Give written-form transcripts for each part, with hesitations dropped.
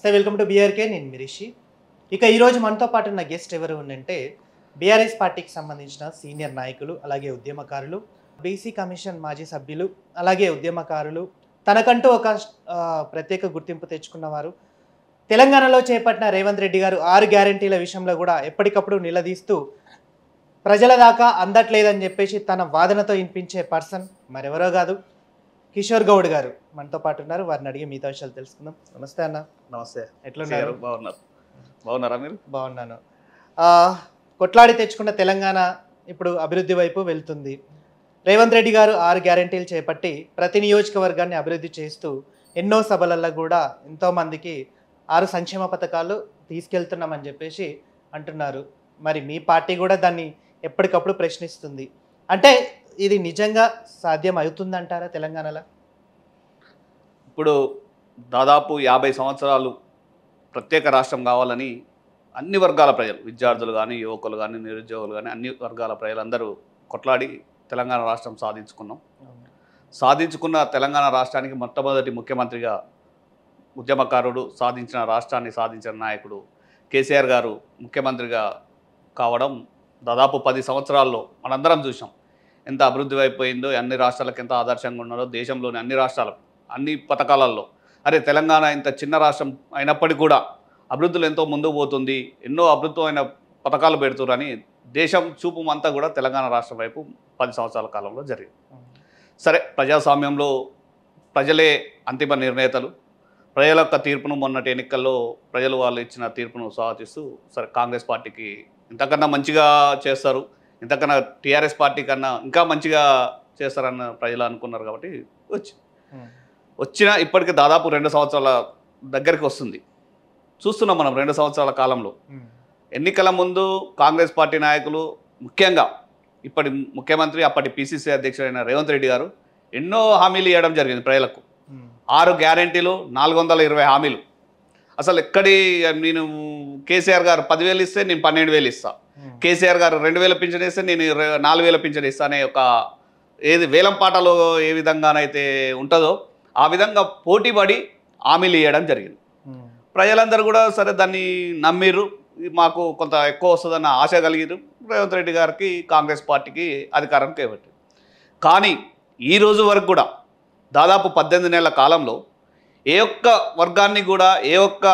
Sir welcome to BRK. నేను మిరిషి. ఇక ఈరోజు మనతో పాటు ఉన్న గెస్ట్ ఎవరు అంటే బీఆర్ఎస్ పార్టీకి సంబంధించిన సీనియర్ నాయకులు, అలాగే ఉద్యమకారులు, బీసీ కమిషన్ మాజీ సభ్యులు, అలాగే ఉద్యమకారులు, తనకంటూ ఒక ప్రత్యేక గుర్తింపు తెచ్చుకున్నవారు. తెలంగాణలో చేపట్టిన రేవంత్ రెడ్డి గారు 6 గ్యారంటీల విషయంలో కూడా ఎప్పటికప్పుడు నిలదీస్తూ ప్రజల దాకా అందట్లేదని చెప్పేసి తన వాదనతో వినిపించే పర్సన్ మరెవరో కాదు, కిషోర్ గౌడ్ గారు మనతో పాటు ఉన్నారు. వారిని అడిగి మిగతా విషయాలు తెలుసుకుందాం. నమస్తే అన్న. నమస్తే. ఎట్లున్నారు? బాగున్నారా మీరు? బాగున్నాను. కొట్లాడి తెచ్చుకున్న తెలంగాణ ఇప్పుడు అభివృద్ధి వైపు వెళ్తుంది. రేవంత్ రెడ్డి గారు 6 గ్యారంటీలు చేపట్టి ప్రతి నియోజకవర్గాన్ని అభివృద్ధి చేస్తూ ఎన్నో సభలలో కూడా ఎంతోమందికి 6 సంక్షేమ పథకాలు తీసుకెళ్తున్నామని చెప్పేసి అంటున్నారు. మరి మీ పార్టీ కూడా దాన్ని ఎప్పటికప్పుడు ప్రశ్నిస్తుంది. అంటే ఇది నిజంగా సాధ్యం అవుతుందంటారా తెలంగాణలో? ఇప్పుడు దాదాపు 50 సంవత్సరాలు ప్రత్యేక రాష్ట్రం కావాలని అన్ని వర్గాల ప్రజలు, విద్యార్థులు కానీ, యువకులు కానీ, నిరుద్యోగులు కానీ, అన్ని వర్గాల ప్రజలందరూ కొట్లాడి తెలంగాణ రాష్ట్రం సాధించుకున్న తెలంగాణ రాష్ట్రానికి మొట్టమొదటి ముఖ్యమంత్రిగా ఉద్యమకారుడు, రాష్ట్రాన్ని సాధించిన నాయకుడు కేసీఆర్ గారు ముఖ్యమంత్రిగా కావడం దాదాపు 10 సంవత్సరాల్లో మనందరం చూసాం. ఎంత అభివృద్ధి అయిపోయిందో, అన్ని రాష్ట్రాలకు ఎంత ఆదర్శంగా ఉన్నారో, దేశంలోని అన్ని రాష్ట్రాలకు అన్ని పథకాలలో. అరే తెలంగాణ ఇంత చిన్న రాష్ట్రం అయినప్పటికీ కూడా అభివృద్ధులు ఎంతో ముందుకు పోతుంది, ఎన్నో అభివృద్ధమైన పథకాలు పెడుతున్నారని దేశం చూపు అంతా కూడా తెలంగాణ రాష్ట్రం వైపు 10 సంవత్సరాల కాలంలో జరిగింది. సరే, ప్రజాస్వామ్యంలో ప్రజలే అంతిమ నిర్ణేతలు. ప్రజల యొక్క తీర్పును మొన్నటి ఎన్నికల్లో ప్రజలు వాళ్ళు ఇచ్చిన తీర్పును స్వాగతిస్తూ సరే కాంగ్రెస్ పార్టీకి ఇంతకన్నా మంచిగా చేస్తారు, ఇంతకన్నా టీఆర్ఎస్ పార్టీ కన్నా ఇంకా మంచిగా చేస్తారన్న ప్రజలు అనుకున్నారు. కాబట్టి వచ్చిన ఇప్పటికి దాదాపు 2 సంవత్సరాల దగ్గరికి వస్తుంది. చూస్తున్నాం మనం 2 సంవత్సరాల కాలంలో. ఎన్నికల ముందు కాంగ్రెస్ పార్టీ నాయకులు, ముఖ్యంగా ఇప్పటి ముఖ్యమంత్రి, అప్పటి పిసిసి అధ్యక్షుడైన రేవంత్ రెడ్డి గారు ఎన్నో హామీలు ఇవ్వడం జరిగింది ప్రజలకు. 6 గ్యారంటీలు, 420 హామీలు. అసలు నేను కేసీఆర్ గారు 10,000 ఇస్తే నేను 12,000 ఇస్తా, కేసీఆర్ గారు 2,000 పింఛన్ ఇస్తే నేను 4,000 పింఛన్ ఇస్తా అనే ఒక ఏది వేలం పాటలో ఏ విధంగానైతే ఉంటుందో ఆ విధంగా పోటీపడి హామీలు ఇవ్వడం జరిగింది. ప్రజలందరూ కూడా సరే దాన్ని నమ్మిర్రు, మాకు కొంత ఎక్కువ వస్తుందన్న ఆశ కలిగిరు. రేవంత్ రెడ్డి గారికి, కాంగ్రెస్ పార్టీకి అధికారం కేబట్టి. కానీ ఈ రోజు వరకు కూడా దాదాపు 18 నెలల కాలంలో ఏ ఒక్క వర్గాన్ని కూడా, ఏ ఒక్క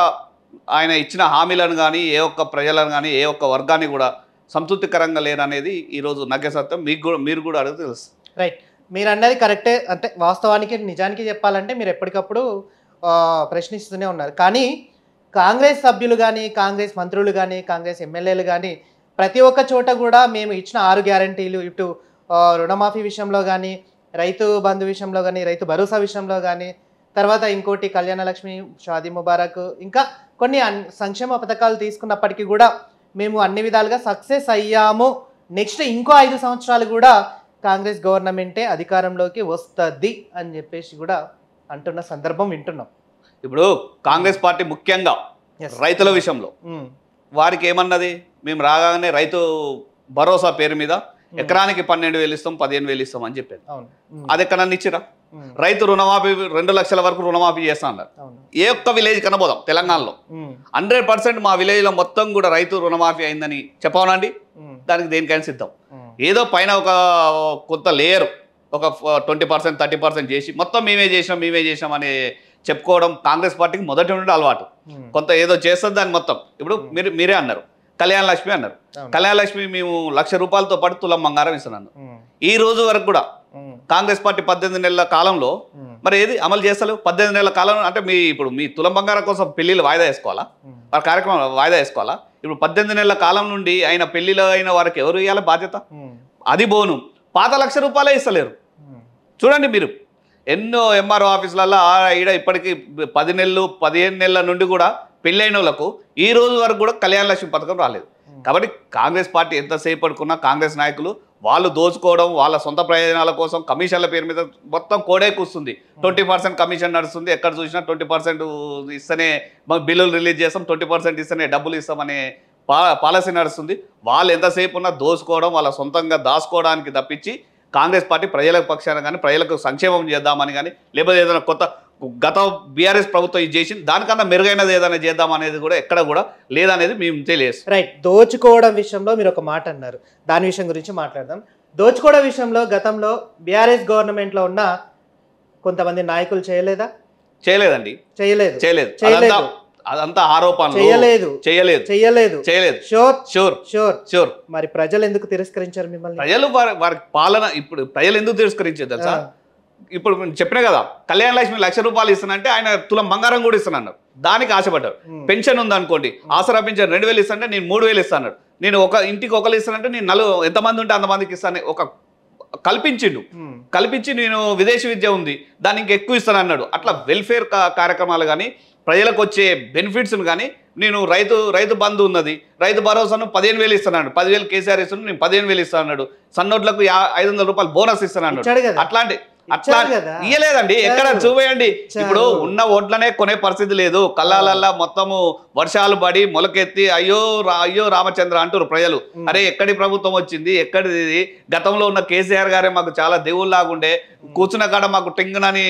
ఆయన ఇచ్చిన హామీలను కానీ, ఏ ఒక్క ప్రజలను కానీ, ఏ ఒక్క వర్గాన్ని కూడా సంతృప్తికరంగా లేరనేది ఈరోజు నగ్గే సత్యం. మీరు కూడా అడిగితే తెలుసు. రైట్, మీరు అన్నది కరెక్టే. అంటే వాస్తవానికి నిజానికి చెప్పాలంటే మీరు ఎప్పటికప్పుడు ప్రశ్నిస్తూనే ఉన్నారు. కానీ కాంగ్రెస్ సభ్యులు కానీ, కాంగ్రెస్ మంత్రులు కానీ, కాంగ్రెస్ ఎమ్మెల్యేలు కానీ ప్రతి ఒక్క చోట కూడా మేము ఇచ్చిన 6 గ్యారంటీలు, ఇటు రుణమాఫీ విషయంలో కానీ, రైతు బంధు విషయంలో కానీ, రైతు భరోసా విషయంలో కానీ, తర్వాత ఇంకోటి కళ్యాణ లక్ష్మి, షాదీ ముబారక్, ఇంకా కొన్ని సంక్షేమ పథకాలు తీసుకున్నప్పటికీ కూడా మేము అన్ని విధాలుగా సక్సెస్ అయ్యాము, నెక్స్ట్ ఇంకో 5 సంవత్సరాలు కూడా కాంగ్రెస్ గవర్నమెంటే అధికారంలోకి వస్తుంది అని చెప్పేసి కూడా అంటున్న సందర్భం వింటున్నాం. ఇప్పుడు కాంగ్రెస్ పార్టీ ముఖ్యంగా రైతుల విషయంలో వారికి ఏమన్నది, మేము రాగానే రైతు భరోసా పేరు మీద ఎకరానికి 12,000 ఇస్తాం, 15,000 ఇస్తాం అని చెప్పారు. అది ఎక్కడన్నా ఇచ్చిరా? రైతు రుణమాఫీ 2 లక్షల వరకు రుణమాఫీ చేస్తా అన్నారు. ఏ ఒక్క విలేజ్ కనబోదాం తెలంగాణలో 100% మా విలేజ్లో మొత్తం కూడా రైతు రుణమాఫీ అయిందని చెప్పవనండి. దానికి దేనికైనా సిద్ధం. ఏదో పైన ఒక కొంత లేయర్, ఒక 20%, 30% చేసి మొత్తం మేమే చేసాం అని చెప్పుకోవడం కాంగ్రెస్ పార్టీకి మొదటి నుండి అలవాటు. కొంత ఏదో చేస్తుంది దాన్ని మొత్తం. ఇప్పుడు మీరే అన్నారు కళ్యాణ లక్ష్మి అన్నారు. కళ్యాణ లక్ష్మి మేము 1,00,000 రూపాయలతో పాటు తులం బంగారం ఇస్తున్నాను. ఈ రోజు వరకు కూడా కాంగ్రెస్ పార్టీ 18 నెలల కాలంలో మరి ఏది అమలు చేస్తలేవు. 18 నెలల కాలం అంటే ఇప్పుడు మీ తులం బంగారం కోసం పెళ్లిళ్ళు వాయిదా వేసుకోవాలా? వారి కార్యక్రమం వాయిదా వేసుకోవాలా? ఇప్పుడు 18 నెలల కాలం నుండి ఆయన పెళ్లిలో అయిన వారికి ఎవరు ఇవ్వాలి బాధ్యత? అది బోను పాత 1,00,000 రూపాయలే ఇస్తలేరు. చూడండి మీరు ఎన్నో ఎంఆర్ఓ ఆఫీసులలో ఈడ ఇప్పటికీ 10 నెలలు 15 నెలల నుండి కూడా పెళ్ళైన వాళ్ళకు ఈ రోజు వరకు కూడా కళ్యాణ లక్ష్మి పథకం రాలేదు. కాబట్టి కాంగ్రెస్ పార్టీ ఎంతసేపు పడుకున్నా కాంగ్రెస్ నాయకులు వాళ్ళు దోచుకోవడం, వాళ్ళ సొంత ప్రయోజనాల కోసం కమిషన్ల పేరు మీద మొత్తం కోడే కూస్తుంది. 20% కమిషన్ నడుస్తుంది. ఎక్కడ చూసినా 20% ఇస్తేనే బిల్లులు రిలీజ్ చేస్తాం, 20% ఇస్తేనే డబ్బులు ఇస్తామనే పాలసీ నడుస్తుంది. వాళ్ళు ఎంతసేపు ఉన్నా దోచుకోవడం, వాళ్ళ సొంతంగా దాచుకోవడానికి తప్పించి కాంగ్రెస్ పార్టీ ప్రజల పక్షాన కానీ, ప్రజలకు సంక్షేమం చేద్దామని కానీ, లేకపోతే ఏదైనా గత బీఆర్ఎస్ ప్రభుత్వం ఇది చేసింది, దానికన్నా మెరుగైనది ఏదైనా చేద్దాం అనేది కూడా ఎక్కడ కూడా లేదనేది మేము తెలియజేస్తాం. రైట్. దోచుకోవడం విషయంలో మీరు ఒక మాట అన్నారు, దాని విషయం గురించి మాట్లాడదాం. దోచుకోవడం విషయంలో గతంలో బీఆర్ఎస్ గవర్నమెంట్లో ఉన్న కొంతమంది నాయకులు చేయలేదా? చేయలేదండి, చేయలేదు. చేయలేదు. అదంతా ఆరోపణలు. చేయలేదు. షూర్. మరి ప్రజలు ఎందుకు తిరస్కరించారు మిమ్మల్ని? ప్రజలు వారి పాలన ఇప్పుడు ప్రజలు ఎందుకు తిరస్కరించారు తెలుసా? ఇప్పుడు చెప్పినా కదా, కళ్యాణ లక్ష్మి ₹1,00,000 ఇస్తానంటే ఆయన తులం బంగారం కూడా ఇస్తానన్నారు, దానికి ఆశపడ్డారు. పెన్షన్ ఉందనుకోండి, ఆసరా పెన్షన్ 2,000 ఇస్తానంటే నేను 3,000 ఇస్తాను. నేను ఒక ఇంటికి ఒకరు ఇస్తానంటే నేను ఎంతమంది ఉంటే అంతమందికి ఇస్తాను ఒక కల్పించి నేను విదేశీ విద్య ఉంది దాన్ని ఇంకెక్కువ ఇస్తాను అన్నాడు. అట్లా వెల్ఫేర్ కార్యక్రమాలు కానీ ప్రజలకు వచ్చే బెనిఫిట్స్ను కానీ నేను రైతు బంధు ఉన్నది, రైతు భరోసాను 15,000 ఇస్తాను, 10,000 కేసీఆర్ ఇస్తున్నాడు, నేను 15,000 ఇస్తాను అన్నాడు. సన్నోట్లకు ₹500 బోనస్ ఇస్తాను అన్నాడు. అట్లా ఇయ్యలేదండి, ఎక్కడ చూపేయండి. ఇప్పుడు ఉన్న ఓట్లనే కొనే పరిస్థితి లేదు. కళ్ళాలల్లా మొత్తము వర్షాలు పడి మొలకెత్తి అయ్యో రామచంద్ర అంటారు ప్రజలు. అరే ఎక్కడి ప్రభుత్వం వచ్చింది, ఎక్కడిది? గతంలో ఉన్న కేసీఆర్ గారే మాకు చాలా దేవుళ్ళలాగుండే, కూర్చున్న కాడ మాకు టింగునని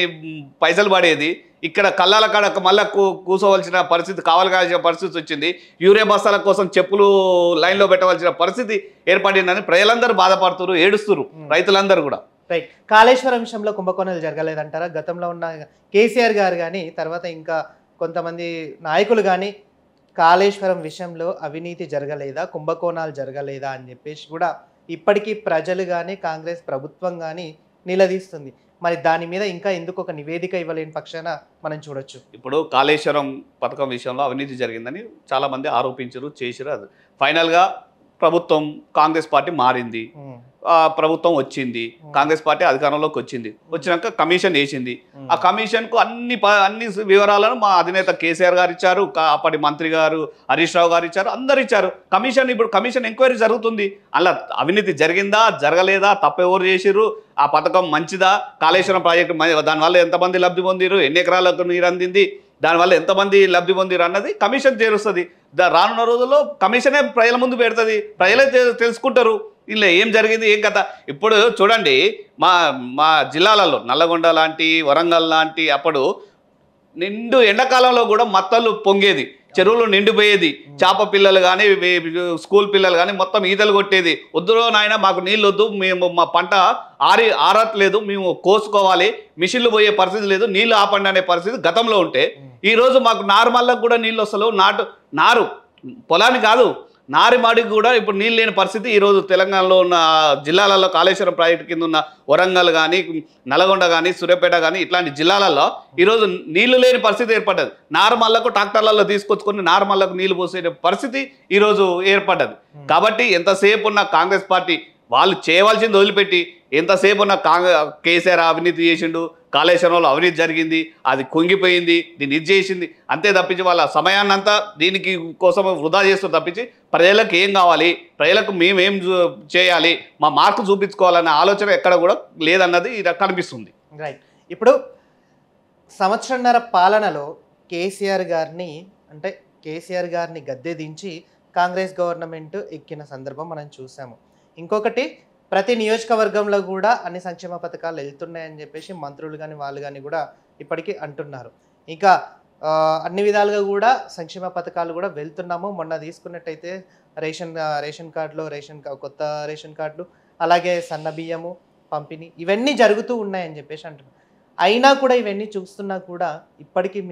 పైసలు పడేది. ఇక్కడ కళ్ళాల కాడ మళ్ళా కూర్చోవలసిన పరిస్థితి, కావాల్సిన పరిస్థితి వచ్చింది. యూరియా బస్తాల కోసం చెప్పులు లైన్లో పెట్టవలసిన పరిస్థితి ఏర్పడిందని ప్రజలందరూ బాధపడుతున్నారు, ఏడుస్తున్నారు రైతులందరూ కూడా. రైట్. కాళేశ్వరం విషయంలో కుంభకోణాలు జరగలేదంటారా? గతంలో ఉన్న కేసీఆర్ గారు కానీ తర్వాత ఇంకా కొంతమంది నాయకులు కానీ కాళేశ్వరం విషయంలో అవినీతి జరగలేదా, కుంభకోణాలు జరగలేదా అని చెప్పేసి కూడా ఇప్పటికీ ప్రజలు కానీ కాంగ్రెస్ ప్రభుత్వం కానీ నిలదీస్తుంది. మరి దాని మీద ఇంకా ఎందుకు ఒక నివేదిక ఇవ్వలేని పక్షాన మనం చూడొచ్చు. ఇప్పుడు కాళేశ్వరం పథకం విషయంలో అవినీతి జరిగిందని చాలామంది ఆరోపించారు, చేశారు. అది ఫైనల్గా ప్రభుత్వం కాంగ్రెస్ పార్టీ మారింది, ప్రభుత్వం వచ్చింది, కాంగ్రెస్ పార్టీ అధికారంలోకి వచ్చినాక కమిషన్ వేసింది. ఆ కమిషన్కు అన్ని వివరాలను మా అధినేత కేసీఆర్ గారు ఇచ్చారు, అప్పటి మంత్రి గారు హరీష్ రావు గారు ఇచ్చారు, అందరు ఇచ్చారు. ఇప్పుడు కమిషన్ ఎంక్వైరీ జరుగుతుంది. అలా అవినీతి జరిగిందా, జరగలేదా, తప్పెవరు చేసిర్రు, ఆ పథకం మంచిదా, కాళేశ్వరం ప్రాజెక్టు దానివల్ల ఎంతమంది లబ్ధి పొందిరు, ఎన్ని ఎకరాలకు నీరు అందింది, దానివల్ల ఎంతమంది లబ్ధి పొందిరు అన్నది కమిషన్ చేరుస్తుంది. రానున్న రోజుల్లో కమిషనే ప్రజల ముందు పెడుతుంది, ప్రజలే తెలుసుకుంటారు ఇలా ఏం జరిగింది ఏం కథ. ఇప్పుడు చూడండి, మా జిల్లాలలో నల్లగొండ లాంటి, వరంగల్ లాంటి అప్పుడు నిండు ఎండాకాలంలో కూడా మత్తలు పొంగేది, చెరువులు నిండిపోయేది, చేప పిల్లలు కానీ స్కూల్ పిల్లలు కానీ మొత్తం ఈతలు కొట్టేది. వద్దురో నాయన మాకు నీళ్ళు వద్దు, మేము మా పంట ఆరట్లేదు, మేము కోసుకోవాలి, మిషన్లు పోయే పరిస్థితి లేదు, నీళ్ళు ఆపండి అనే పరిస్థితి గతంలో ఉంటే, ఈరోజు మాకు నార్మల్లకు కూడా నీళ్ళు వస్తలేవు. నారు పొలాన్ని కాదు, నారిమాడికి కూడా ఇప్పుడు నీళ్ళు లేని పరిస్థితి ఈరోజు తెలంగాణలో ఉన్న జిల్లాలలో కాళేశ్వరం ప్రాజెక్టు కింద ఉన్న వరంగల్ కానీ, నల్గొండ కానీ, సూర్యాపేట కానీ ఇట్లాంటి జిల్లాలలో ఈరోజు నీళ్లు లేని పరిస్థితి ఏర్పడ్డది. నార్మల్లకు ట్రాక్టర్లలో తీసుకొచ్చుకొని నార్మల్లకు నీళ్లు పోసే పరిస్థితి ఈరోజు ఏర్పడ్డది. కాబట్టి ఎంతసేపు ఉన్న కాంగ్రెస్ పార్టీ వాళ్ళు చేయవలసింది వదిలిపెట్టి ఎంతసేపు ఉన్న కేసీఆర్ అవినీతి చేసిండు, కాళేశ్వరంలో అవినీతి జరిగింది, అది కుంగిపోయింది, దీన్ని ఇది చేసింది అంతే తప్పించి వాళ్ళ సమయాన్నంతా దీనికి కోసం వృధా చేస్తూ తప్పించి ప్రజలకు ఏం కావాలి, ప్రజలకు మేమేం చేయాలి, మా మార్కు చూపించుకోవాలనే ఆలోచన ఎక్కడ కూడా లేదన్నది ఇది కనిపిస్తుంది. రైట్. ఇప్పుడు సంవత్సరన్నర పాలనలో కేసీఆర్ గారిని గద్దె దించి కాంగ్రెస్ గవర్నమెంట్ ఎక్కిన సందర్భం మనం చూసాము. ఇంకొకటి, ప్రతి నియోజకవర్గంలో కూడా అన్ని సంక్షేమ పథకాలు వెళ్తున్నాయని చెప్పేసి మంత్రులు కానీ వాళ్ళు కానీ కూడా ఇప్పటికీ అంటున్నారు. ఇంకా అన్ని విధాలుగా కూడా సంక్షేమ పథకాలు కూడా వెళ్తున్నాము. మొన్న తీసుకున్నట్టయితే రేషన్ కార్డులో కొత్త రేషన్ కార్డులు, అలాగే సన్న బియ్యము పంపిణీ, ఇవన్నీ జరుగుతూ ఉన్నాయని చెప్పేసి అంటున్నారు. అయినా కూడా ఇవన్నీ చూస్తున్నా కూడా ఇప్పటికీ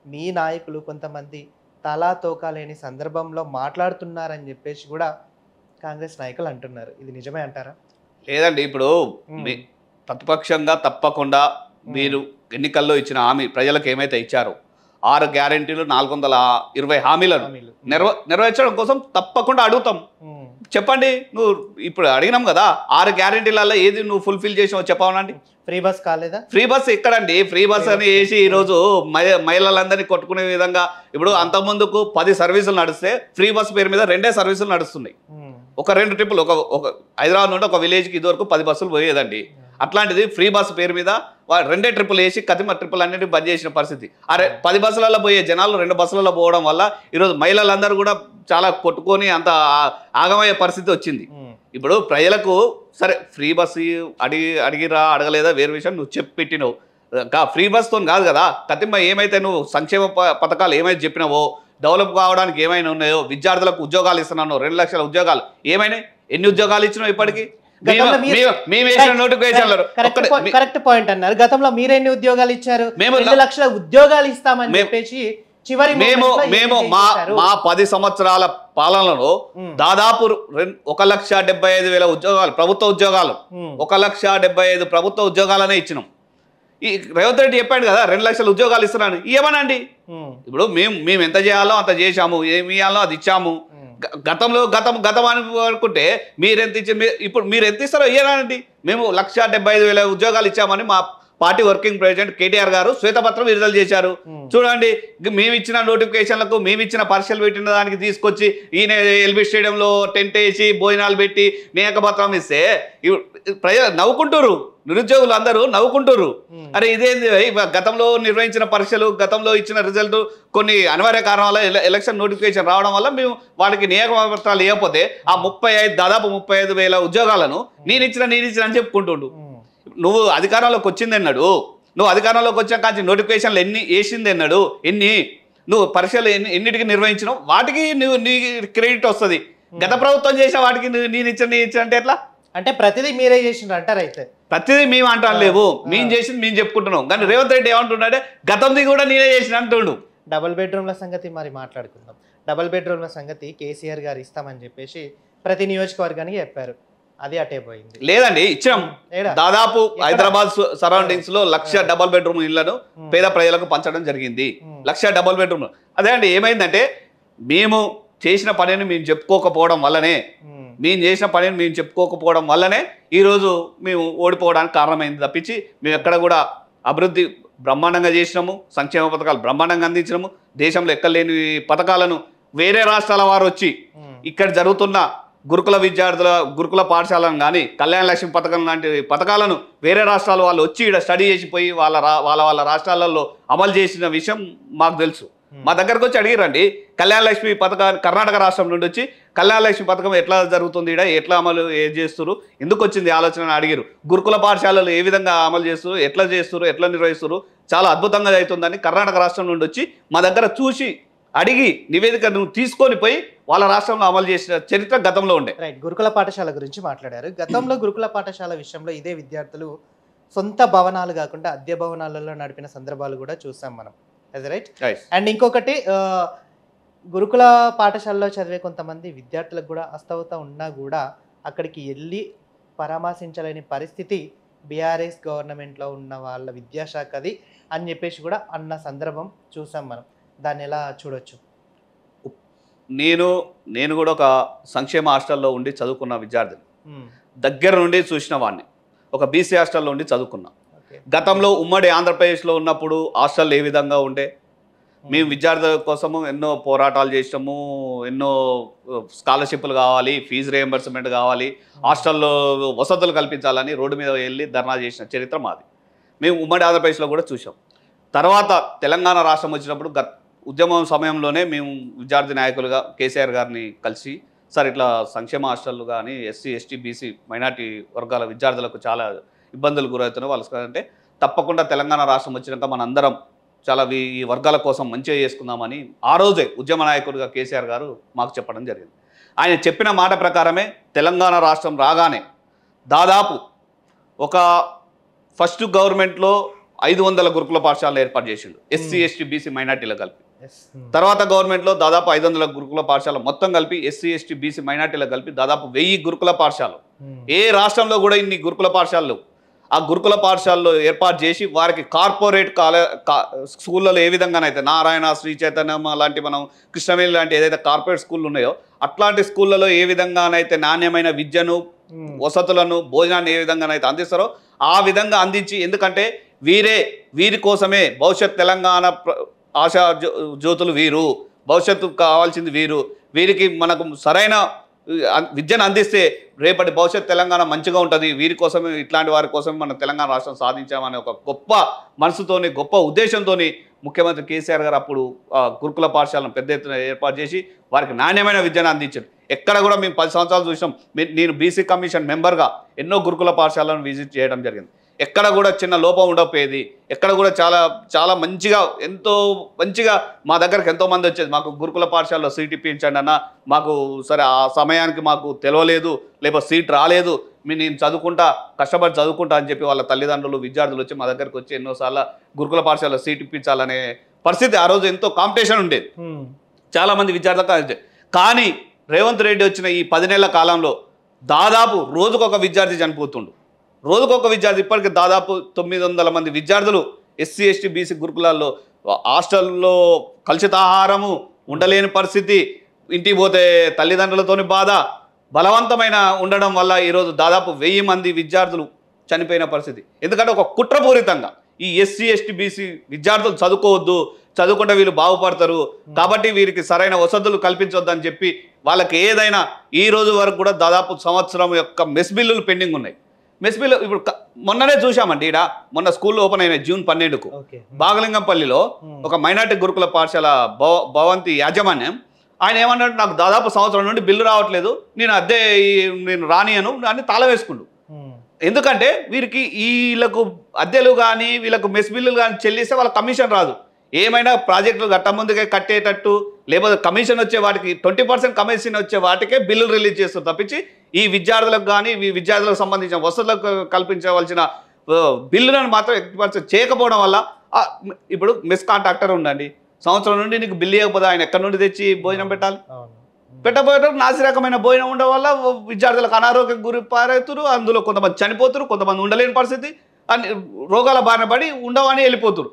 మీ నాయకులు కొంతమంది తలా తోకా లేని సందర్భంలో మాట్లాడుతున్నారని చెప్పేసి కూడా కాంగ్రెస్ నాయకులు అంటున్నారు. ఇది నిజమే అంటారా? లేదండి, ఇప్పుడు ప్రతిపక్షంగా తప్పకుండా మీరు ఎన్నికల్లో ఇచ్చిన హామీ ప్రజలకు ఏమైతే ఇచ్చారో 6 గ్యారెంటీలు 420 హామీలను నెరవేర్చడం కోసం తప్పకుండా అడుగుతాం. చెప్పండి, నువ్వు ఇప్పుడు అడిగినాం కదా 6 గ్యారెంటీలలో ఏది నువ్వు ఫుల్ఫిల్ చేసావు చెప్పవనండి. ఫ్రీ బస్ కాలేదా? ఫ్రీ బస్ ఎక్కడండి? ఫ్రీ బస్ అని వేసి ఈరోజు మహిళలందరినీ కొట్టుకునే విధంగా ఇప్పుడు అంతకుముందుకు 10 సర్వీసులు నడిస్తే ఫ్రీ బస్ పేరు మీద 2 సర్వీసులు నడుస్తున్నాయి. ఒక 2 ట్రిప్పులు, ఒక హైదరాబాద్ నుండి ఒక విలేజ్కి ఇదివరకు 10 బస్సులు పోయేదండి. అట్లాంటిది ఫ్రీ బస్ పేరు మీద 2 ట్రిప్పులు వేసి కతిమ ట్రిప్పులు అన్నింటినీ బంద్ చేసిన పరిస్థితి. 10 బస్సులలో పోయే జనాలు 2 బస్సులలో పోవడం వల్ల ఈరోజు మహిళలందరూ కూడా చాలా కొట్టుకొని అంత ఆగమయ్యే పరిస్థితి వచ్చింది. ఇప్పుడు ప్రజలకు సరే ఫ్రీ బస్సు అడిగిరా అడగలేదా వేరే విషయం, నువ్వు చెప్పి పెట్టినావు. ఫ్రీ బస్తో కాదు కదా. కతిమ్మ ఏమైతే నువ్వు సంక్షేమ పథకాలు ఏమైతే చెప్పినావో, డెవలప్ కావడానికి ఏమైనా ఉన్నాయో, విద్యార్థులకు ఉద్యోగాలు ఇస్తున్నావు, 2 లక్షల ఉద్యోగాలు ఏమైనా, ఎన్ని ఉద్యోగాలు ఇచ్చినావు ఇప్పటికి? కరెక్ట్ పాయింట్ అన్నారు. గతంలో మీరెన్ని ఉద్యోగాలు ఇచ్చారు? 2 లక్షల ఉద్యోగాలు ఇస్తామని చెప్పేసి చివరి మేము మా 10 సంవత్సరాల పాలనలో దాదాపు 1,75,000 ఉద్యోగాలు, ప్రభుత్వ ఉద్యోగాలు, 1,75,000 ప్రభుత్వ ఉద్యోగాలనే ఇచ్చినాం. ఈ రేవంత్ రెడ్డి చెప్పాడు కదా 2 లక్షల ఉద్యోగాలు ఇస్తున్నాను, ఇవ్వనండి. ఇప్పుడు మేము ఎంత చేయాలో అంత చేశాము, ఏమి ఇవ్వాలో అది ఇచ్చాము. గతం అనుకుంటే మీరెంత ఇచ్చి, ఇప్పుడు మీరు ఎంత ఇస్తారో ఇయ్యనండి. మేము 1,75,000 ఉద్యోగాలు ఇచ్చామని మా పార్టీ వర్కింగ్ ప్రెసిడెంట్ కేటీఆర్ గారు శ్వేతపత్రం విడుదల చేశారు. చూడండి, మేము ఇచ్చిన నోటిఫికేషన్లకు, మేము ఇచ్చిన పరీక్షలు పెట్టిన దానికి తీసుకొచ్చి ఈయన ఎల్బీ స్టేడియంలో టెంట్ వేసి భోజనాలు పెట్టి నియామకపత్రం ఇస్తే ప్రజలు నవ్వుకుంటారు, నిరుద్యోగులు అందరూ నవ్వుకుంటారు. అరే ఇదేంది, గతంలో నిర్వహించిన పరీక్షలు, గతంలో ఇచ్చిన రిజల్ట్ కొన్ని అనివార్య కారణాల ఎలక్షన్ నోటిఫికేషన్ రావడం వల్ల మేము వాళ్ళకి నియామకపత్రాలు ఇవ్వకపోతే ఆ దాదాపు 35,000 ఉద్యోగాలను నేను ఇచ్చిన అని చెప్పుకుంటుండు. నువ్వు అధికారంలోకి వచ్చింది అన్నాడు, నువ్వు అధికారంలోకి వచ్చాక కాంచి నోటిఫికేషన్లు ఎన్ని వేసింది అన్నాడు, నువ్వు పరీక్షలు ఎన్నిటికి నిర్వహించినావు, వాటికి నీ క్రెడిట్ వస్తుంది. గత ప్రభుత్వం చేసిన వాటికి నేను ఇచ్చిన అంటే ఎట్లా? అంటే ప్రతిదీ మీరే చేసిండ్రు అంటారు. అయితే ప్రతిదీ మేము అంటాను లేవు, మేము చేసింది మేము చెప్పుకుంటున్నాం. కానీ రేవంత్ రెడ్డి ఏమంటున్నాడే గతంది కూడా నేనే చేసిన అంటుండు. డబుల్ బెడ్రూమ్ల సంగతి మరి మాట్లాడుకుందాం. డబుల్ బెడ్రూమ్ల సంగతి కేసీఆర్ గారు ఇస్తామని చెప్పేసి ప్రతి నియోజకవర్గానికి చెప్పారు, అది అటే పోయింది. లేదండి, ఇచ్చినాం. దాదాపు హైదరాబాద్ సరౌండింగ్స్ లో 1,00,000 డబుల్ బెడ్రూమ్ ఇళ్లను పేద ప్రజలకు పంచడం జరిగింది. 1,00,000 డబుల్ బెడ్రూమ్. అదే అండి, ఏమైందంటే మేము చేసిన పనిని మేము చెప్పుకోకపోవడం వల్లనే ఈరోజు మేము ఓడిపోవడానికి కారణమైంది తప్పించి మేము ఎక్కడ కూడా అభివృద్ధి బ్రహ్మాండంగా చేసినాము, సంక్షేమ పథకాలు బ్రహ్మాండంగా అందించినాము. దేశంలో ఎక్కలేని పథకాలను వేరే రాష్ట్రాల వారు వచ్చి ఇక్కడ జరుగుతున్న గురుకుల పాఠశాలను కానీ, కళ్యాణ లక్ష్మి పథకం లాంటి పథకాలను వేరే రాష్ట్రాల వాళ్ళు వచ్చి ఇక్కడ స్టడీ చేసిపోయి వాళ్ళ రాష్ట్రాలలో అమలు చేసిన విషయం మాకు తెలుసు. మా దగ్గరకు వచ్చి అడిగిరండి, కళ్యాణ లక్ష్మి పథకాన్ని కర్ణాటక రాష్ట్రం నుండి వచ్చి కళ్యాణ లక్ష్మి పథకం ఎట్లా జరుగుతుంది, ఇక్కడ ఎట్లా అమలు చేస్తున్నారు, ఎందుకు వచ్చింది ఆలోచన అడిగారు. గురుకుల పాఠశాలలు ఏ విధంగా అమలు చేస్తున్నారు, ఎట్లా నిర్వహిస్తున్నారు, చాలా అద్భుతంగా అవుతుందని కర్ణాటక రాష్ట్రం నుండి వచ్చి మా దగ్గర చూసి అడిగి నివేదికను తీసుకొని పోయి వాళ్ళ రాష్ట్రంలో అమలు చేసిన చరిత్ర గతంలో ఉండే. రైట్, గురుకుల పాఠశాల గురించి మాట్లాడారు. గతంలో గురుకుల పాఠశాల విషయంలో ఇదే విద్యార్థులు సొంత భవనాలు కాకుండా అద్దె భవనాలలో నడిపిన సందర్భాలు కూడా చూసాం మనం. రైట్. అండ్ ఇంకొకటి, గురుకుల పాఠశాలలో చదివే కొంతమంది విద్యార్థులకు కూడా అస్తవత ఉన్నా కూడా అక్కడికి వెళ్ళి పరామర్శించలేని పరిస్థితి బీఆర్ఎస్ గవర్నమెంట్లో ఉన్న వాళ్ళ విద్యాశాఖది అని చెప్పేసి కూడా అన్న సందర్భం చూసాం మనం. దాన్ని ఎలా చూడొచ్చు? నేను కూడా ఒక సంక్షేమ హాస్టల్లో ఉండి చదువుకున్న విద్యార్థిని, దగ్గర నుండి చూసిన వాడిని. ఒక బీసీ హాస్టల్లో ఉండి చదువుకున్నా. గతంలో ఉమ్మడి ఆంధ్రప్రదేశ్లో ఉన్నప్పుడు హాస్టల్ ఏ విధంగా ఉండే, మేము విద్యార్థుల కోసము ఎన్నో పోరాటాలు చేసినాము, ఎన్నో స్కాలర్షిప్లు కావాలి, ఫీజు రియంబర్స్మెంట్ కావాలి, హాస్టల్లో వసతులు కల్పించాలని రోడ్డు మీద వెళ్ళి ధర్నా చేసిన చరిత్ర మాది. మేము ఉమ్మడి ఆంధ్రప్రదేశ్లో కూడా చూసాం. తర్వాత తెలంగాణ రాష్ట్రం వచ్చినప్పుడు ఉద్యమం సమయంలోనే మేము విద్యార్థి నాయకులుగా కేసీఆర్ గారిని కలిసి, సార్ ఇట్లా సంక్షేమ హాస్టళ్ళు కానీ ఎస్సీ ఎస్టీ బీసీ మైనార్టీ వర్గాల విద్యార్థులకు చాలా ఇబ్బందులు గురవుతున్నాయి వాళ్ళు అంటే, తప్పకుండా తెలంగాణ రాష్ట్రం వచ్చినాక మనందరం చాలా ఈ వర్గాల కోసం మంచిగా చేసుకుందామని ఆ రోజే ఉద్యమ నాయకుడిగా కేసీఆర్ గారు మాకు చెప్పడం జరిగింది. ఆయన చెప్పిన మాట ప్రకారమే తెలంగాణ రాష్ట్రం రాగానే దాదాపు ఒక ఫస్ట్ గవర్నమెంట్లో 500 గురుకుల పాఠశాలలు ఏర్పాటు చేసిండు ఎస్సీ ఎస్టీ బీసీ మైనార్టీలకు కలిపి. తర్వాత గవర్నమెంట్లో దాదాపు 500 గురుకుల పాఠశాల మొత్తం కలిపి ఎస్సీ ఎస్టీ బీసీ మైనార్టీలకు కలిపి దాదాపు 1000 గురుకుల పాఠశాలలు. ఏ రాష్ట్రంలో కూడా ఇన్ని గురుకుల పాఠశాలలు. ఆ గురుకుల పాఠశాలలో ఏర్పాటు చేసి వారికి కార్పొరేట్ స్కూళ్ళలో ఏ విధంగానైతే నారాయణ, శ్రీ చైతన్యం లాంటి, మనం కృష్ణవేణి లాంటి ఏదైతే కార్పొరేట్ స్కూళ్ళు ఉన్నాయో అట్లాంటి స్కూళ్ళలో ఏ విధంగానైతే నాణ్యమైన విద్యను, వసతులను, భోజనాన్ని ఏ విధంగానైతే అందిస్తారో ఆ విధంగా అందించి, ఎందుకంటే వీరి కోసమే భవిష్యత్ తెలంగాణ ఆశా జ్యోతులు వీరు, భవిష్యత్తు కావాల్సింది వీరికి మనకు సరైన విద్యను అందిస్తే రేపటి భవిష్యత్ తెలంగాణ మంచిగా ఉంటుంది, వీరి కోసమే, ఇట్లాంటి వారి కోసమే మనం తెలంగాణ రాష్ట్రం సాధించామనే ఒక గొప్ప మనసుతోని, గొప్ప ఉద్దేశంతో ముఖ్యమంత్రి కేసీఆర్ గారు అప్పుడు గురుకుల పాఠశాలను పెద్ద ఎత్తున ఏర్పాటు చేసి వారికి నాణ్యమైన విద్యను అందించారు. ఎక్కడ కూడా మేము 10 సంవత్సరాలు చూసాం. నేను బీసీ కమిషన్ మెంబర్గా ఎన్నో గురుకుల పాఠశాలను విజిట్ చేయడం జరిగింది. ఎక్కడ కూడా చిన్న లోపం ఉండకపోయేది, ఎక్కడ కూడా చాలా చాలా మంచిగా ఎంతో మంచిగా మా దగ్గరకు ఎంతోమంది వచ్చేది. మాకు గురుకుల పాఠశాలలో సీట్ ఇప్పించండి అన్న, మాకు సరే ఆ సమయానికి మాకు తెలియలేదు, లేకపోతే సీట్ రాలేదు, నేను చదువుకుంటా కష్టపడి చదువుకుంటా అని చెప్పి వాళ్ళ తల్లిదండ్రులు విద్యార్థులు వచ్చి మా దగ్గరకు వచ్చి ఎన్నోసార్లు గురుకుల పాఠశాలలో సీట్ ఇప్పించాలనే పరిస్థితి ఆ రోజు ఎంతో కాంపిటీషన్ ఉండేది చాలామంది విద్యార్థులకు. కానీ రేవంత్ రెడ్డి వచ్చిన ఈ 10 నెలల కాలంలో దాదాపు రోజుకొక విద్యార్థి చనిపోతుండు. రోజుకొక విద్యార్థి. ఇప్పటికీ దాదాపు 900 మంది విద్యార్థులు ఎస్సీ ఎస్టీ బీసీ గురుకులాల్లో హాస్టల్లో కలుషితాహారము, ఉండలేని పరిస్థితి, ఇంటికి పోతే తల్లిదండ్రులతోని బాధ, బలవంతమైన ఉండడం వల్ల ఈరోజు దాదాపు 1000 మంది విద్యార్థులు చనిపోయిన పరిస్థితి. ఎందుకంటే ఒక కుట్రపూరితంగా ఈ ఎస్సీ ఎస్టీ బీసీ విద్యార్థులు చదువుకోవద్దు, చదువుకుంటే వీళ్ళు బాగుపడతారు కాబట్టి వీరికి సరైన వసతులు కల్పించొద్దని చెప్పి వాళ్ళకి ఏదైనా ఈ రోజు వరకు కూడా దాదాపు సంవత్సరం యొక్క మెస్ బిల్లులు పెండింగ్ ఉన్నాయి. మెస్ బిల్లు ఇప్పుడు మొన్ననే చూసామండి. మొన్న స్కూల్లో ఓపెన్ అయినాయి జూన్ 12కు బాగలింగంపల్లిలో ఒక మైనార్టీ గురుకుల పాఠశాల భవంతి యాజమాన్యం ఆయన ఏమన్నాడు, నాకు దాదాపు సంవత్సరం నుండి బిల్లు రావట్లేదు, నేను రానియను అని తాళం వేసుకుండు. ఎందుకంటే వీరికి వీళ్ళకు అద్దెలు కానీ వీళ్ళకు మెస్ బిల్లులు కానీ చెల్లిస్తే వాళ్ళ కమిషన్ రాదు. ఏమైనా ప్రాజెక్టులు గట్ట ముందుగా కట్టేటట్టు లేకపోతే కమిషన్ వచ్చే వాటికి 20% కమిషన్ వచ్చే వాటికే బిల్లులు రిలీజ్ చేస్తారు తప్పించి ఈ విద్యార్థులకు కానీ ఈ విద్యార్థులకు సంబంధించిన వసతులకు కల్పించవలసిన బిల్లులను మాత్రం 80% చేయకపోవడం వల్ల ఇప్పుడు మెస్ కాంట్రాక్టర్ ఉండండి, సంవత్సరం నుండి నీకు బిల్లు ఇవ్వకపోతే ఆయన ఎక్కడి నుండి తెచ్చి భోజనం పెట్టాలి? పెట్టబోయేటప్పుడు నాసిరకమైన భోజనం ఉండడం వల్ల విద్యార్థులకు అనారోగ్యం గురి పారవుతారు. అందులో కొంతమంది చనిపోతారు, కొంతమంది ఉండలేని పరిస్థితి, అని రోగాల బారిన పడి ఉండవని వెళ్ళిపోతారు.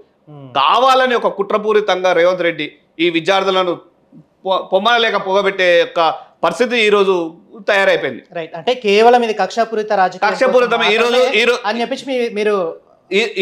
కావాలని ఒక కుట్రపూరితంగా రేవంత్ రెడ్డి ఈ విద్యార్థులను పొమ్మలేక పొగబెట్టే యొక్క పరిస్థితి ఈ రోజు తయారైపోయింది. రైట్, అంటే కేవలం ఇది కక్షపూరిత కక్షపూరితమే ఈ రోజు అని చెప్పేసి మీరు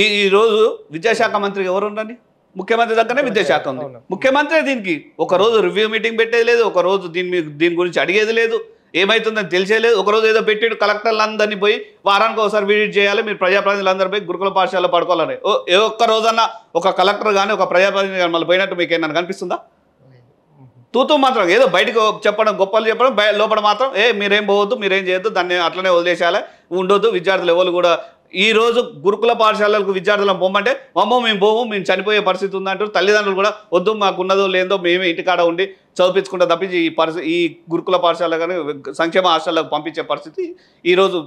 ఈ రోజు విద్యాశాఖ మంత్రి ఎవరు ఉండండి? ముఖ్యమంత్రి దగ్గరనే విద్యాశాఖ ఉంది. ముఖ్యమంత్రి దీనికి ఒక రోజు రివ్యూ మీటింగ్ పెట్టేది లేదు, ఒక రోజు దీని గురించి అడిగేది లేదు, ఏమవుతుందని తెలిసేలేదు. ఒకరోజు ఏదో పెట్టాడు, కలెక్టర్లందరినీ పోయి వారానికి ఒకసారి విజిట్ చేయాలి, మీరు ప్రజాప్రతినిధులందరూ పోయి గురుకుల పాఠశాలలో పడుకోవాలని. ఏ ఒక్క రోజన్నా ఒక కలెక్టర్ కానీ ఒక ప్రజాప్రతినిధి కానీ మళ్ళీ పోయినట్టు మీకు ఏమన్నా కనిపిస్తుందా? తూతూ మాత్రం ఏదో బయటకు చెప్పడం, గొప్పలు చెప్పడం, లోపల మాత్రం మీరేం పోవద్దు, మీరేం చేయొద్దు, దాన్ని అట్లనే వదిలేసేయాలి, ఉండొద్దు. విద్యార్థులు ఎవరు కూడా ఈ రోజు గురుకుల పాఠశాలలకు విద్యార్థులను పొమ్మంటే మేము పోము, మేము చనిపోయే పరిస్థితి ఉందంటారు. తల్లిదండ్రులు కూడా వద్దు, మాకున్నదో లేదో మేమే ఇంటికాడ ఉండి చదివించుకుంటా తప్పించి ఈ గురుకుల పాఠశాల కానీ సంక్షేమ హాస్టళ్లకు పంపించే పరిస్థితి ఈరోజు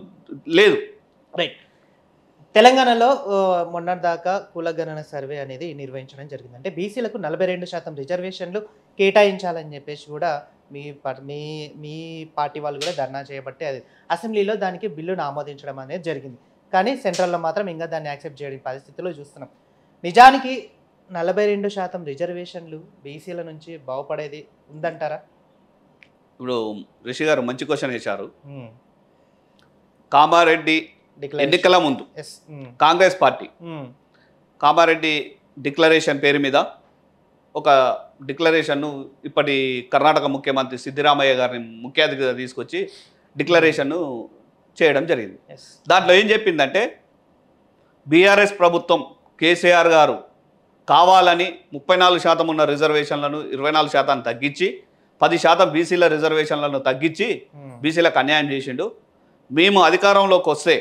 లేదు. రైట్, తెలంగాణలో మొన్నటిదాకా కులగణన సర్వే అనేది నిర్వహించడం జరిగింది. అంటే బీసీలకు 42% రిజర్వేషన్లు కేటాయించాలని చెప్పేసి కూడా మీ పార్టీ వాళ్ళు కూడా ధర్నా చేయబట్టి అది అసెంబ్లీలో దానికి బిల్లును ఆమోదించడం అనేది జరిగింది. కానీ సెంట్రల్లో మాత్రం ఇంకా దాన్ని యాక్సెప్ట్ చేయడం పరిస్థితిలో చూస్తున్నాం. నిజానికి 42% రిజర్వేషన్లు బీసీల నుంచి బాగుపడేది ఉందంటారా? ఇప్పుడు రిషి గారు మంచి క్వశ్చన్ వేశారు. కామారెడ్డి ఎన్నికల ముందు కాంగ్రెస్ పార్టీ కామారెడ్డి డిక్లరేషన్ పేరు మీద ఒక డిక్లరేషన్ను ఇప్పటి కర్ణాటక ముఖ్యమంత్రి సిద్దిరామయ్య గారిని ముఖ్య అతిథిగా తీసుకొచ్చి డిక్లరేషన్ను చేయడం జరిగింది. దాంట్లో ఏం చెప్పిందంటే బీఆర్ఎస్ ప్రభుత్వం కేసీఆర్ గారు కావాలని 34% ఉన్న రిజర్వేషన్లను 24% తగ్గించి 10% బీసీల రిజర్వేషన్లను తగ్గించి బీసీలకు అన్యాయం చేసిండు. మేము అధికారంలోకి వస్తే